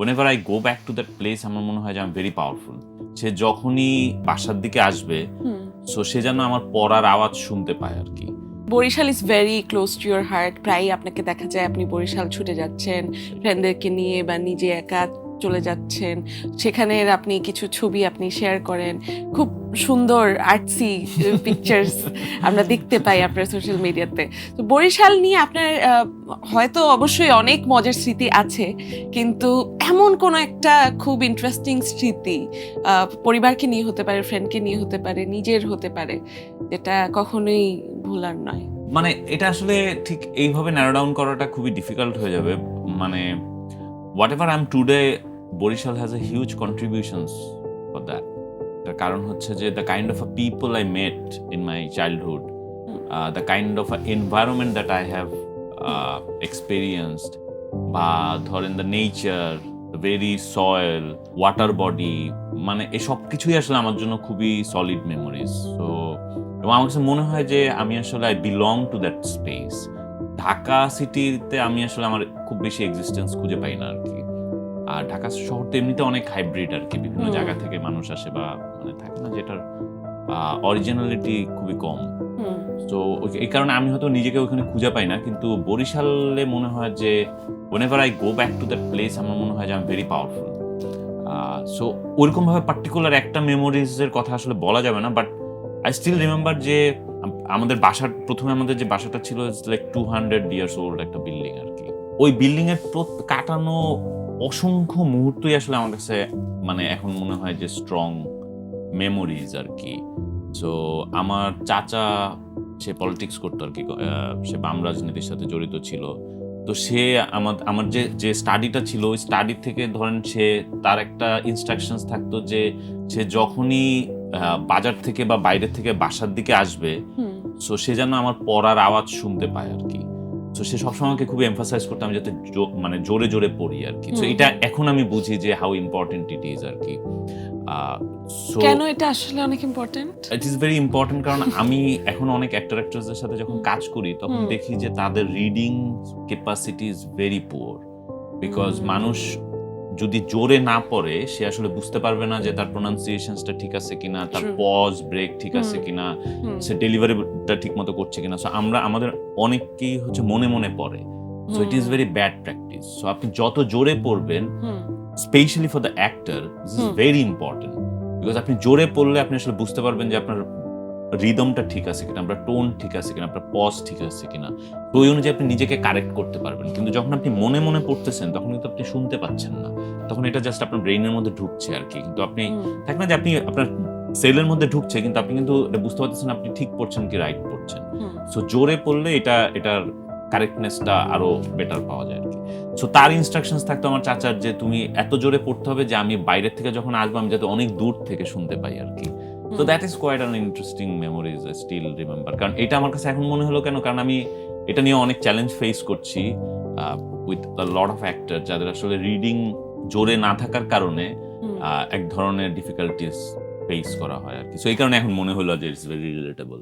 whenever I go back to that place আমার মনে হয় যে আমি ভেরি পাওয়ারফুল। সে যখনই বাসার দিকে আসবে সো সে যেন আমার পড়ার আওয়াজ শুনতে পায় আর কি। Barishal is very close to your heart. প্রায় আপনাকে দেখা যায় আপনি বরিশাল ছুটে যাচ্ছেন ফ্রেন্ডদেরকে নিয়ে বা নিজে একা চলে যাচ্ছেন, সেখানের আপনি কিছু ছবি আপনি শেয়ার করেন, খুব সুন্দর আর্টসি পিকচার্স আমরা দেখতে পাই আপনার সোশ্যাল মিডিয়াতে। তো বরিশাল নিয়ে আপনার হয়তো অবশ্যই অনেক মজার স্মৃতি আছে, কিন্তু এমন কোনো একটা খুব ইন্টারেস্টিং স্মৃতি পরিবারকে নিয়ে হতে পারে, ফ্রেন্ডকে নিয়ে হতে পারে, নিজের হতে পারে, যেটা কখনোই ভুলার নয়। মানে এটা আসলে ঠিক এইভাবে ন্যারো ডাউন করাটা খুবই ডিফিকাল্ট হয়ে যাবে। মানে whatever I am today, Barishal has a huge contributions for that. তার কারণ হচ্ছে যে the kind of a people I met in my childhood, the kind of a environment that I have experienced, বা ধরেন the nature, the very soil, water body, মানে এই সব কিছুই আসলে আমার জন্য খুবই সলিড মেমোরিজ। তো এবং আমার কাছে মনে হয় যে আমি আসলে I belong to that space. Dhaka সিটিতে আমি আসলে আমার খুব বেশি এক্সিস্টেন্স খুঁজে পাই না আর কি। আর ঢাকা শহর তো এমনিতে অনেক হাইব্রিড আর কি, বিভিন্ন জায়গা থেকে মানুষ আসে, বা মানে থাকে না যেটার অরিজিনালিটি খুবই কম। তো এই কারণে আমি হয়তো নিজেকে ওখানে খুঁজে পাই না, কিন্তু বরিশালে মনে হয় যে whenever I go back to that place আমার মনে হয় যে আমি ভেরি পাওয়ারফুল। সো ওইরকমভাবে পার্টিকুলার একটা মেমোরিজের কথা আসলে বলা যাবে না, বাট আই স্টিল রিমেম্বার যে আমাদের বাসার প্রথমে আমাদের যে বাসাটা ছিল ইটস লাইক 200 ইয়ার্স ওল্ড একটা বিল্ডিং আর কি। ওই বিল্ডিং এর কাটানো অসংখ্য মুহূর্তই আসলে আমার কাছে মানে এখন মনে হয় যে স্ট্রং মেমোরিজ আর কি। সো আমার চাচা সে পলিটিক্স করতো আর কি, সে বাম রাজনীতির সাথে জড়িত ছিল। তো সে আমার যে স্টাডিটা ছিল ওই স্টাডি থেকে ধরেন সে তার একটা ইনস্ট্রাকশনস থাকতো যে সে যখনই বাজার থেকে বা বাইরে থেকে বাসার দিকে আসবে সো সে যেন আমার পড়ার আওয়াজ শুনতে পায় আর কি। তো সে সবসময় আমাকে খুবই এমফাসাইজ করতো আমি যাতে মানে জোরে জোরে পড়ি আর কি। তো এটা এখন আমি বুঝি যে হাউ ইম্পর্টেন্ট ইট ইজ আর কি। কেন এটা আসলে অনেক important? It is very important, কারণ আমি এখন অনেক অ্যাক্টর অ্যাক্ট্রেসদের সাথে যখন কাজ করি তখন দেখি যে তাদের reading capacity is very poor. Because মানুষ যদি জোরে না পড়ে সে আসলে বুঝতে পারবে না যে তার প্রোনাউন্সিয়েশনসটা ঠিক আছে কিনা, তার পজ ব্রেক ঠিক আছে কিনা, সে ডেলিভারিটা ঠিক মতো করছে কিনা। সো আমাদের অনেককেই হচ্ছে মনে মনে পড়ে। So it is very bad practice. So আপনি যত জোরে পড়বেন, specially for the actor, this is very important. Because আপনি জোরে পড়লে আপনি আসলে বুঝতে পারবেন যে আপনার রিদমটা ঠিক আছে কিনা, আপনার টোন ঠিক আছে কিনা, আপনার পজ ঠিক আছে কিনা। তো ওই অনুযায়ী আপনি নিজেকে কারেক্ট করতে পারবেন। কিন্তু যখন আপনি মনে মনে পড়তেছেন তখন কিন্তু আপনি শুনতে পাচ্ছেন না, তখন এটা জাস্ট আপনার ব্রেইনের মধ্যে ঢুকছে আর কি। কিন্তু আপনি থাকে না যে আপনি আপনার সেলের মধ্যে ঢুকছে কিন্তু আপনি কিন্তু এটা বুঝতে পারতেছেন আপনি ঠিক পড়ছেন কি রাইট পড়ছেন। সো জোরে পড়লে এটার কারেক্টনেসটা আরো বেটার পাওয়া যায় আর কি। সো তার ইনস্ট্রাকশনস থাকতো আমার চাচার যে তুমি এত জোরে পড়তে হবে যে আমি বাইরের থেকে যখন আসবো আমি যাতে অনেক দূর থেকে শুনতে পাই আর কি। So that is quite an interesting memories I still remember. কারণ এটা আমার কাছে এখন মনে হলো কেন, কারণ আমি এটা নিয়ে অনেক চ্যালেঞ্জ ফেস করছি with a lot of actor যাদের আসলে রিডিং জোরে না থাকার কারণে এক ধরনের ডিফিকাল্টিস ফেস করা হয় আর কি। সো এই কারণে এখন মনে হলো যে ইটস ভেরি রিলেটেবল।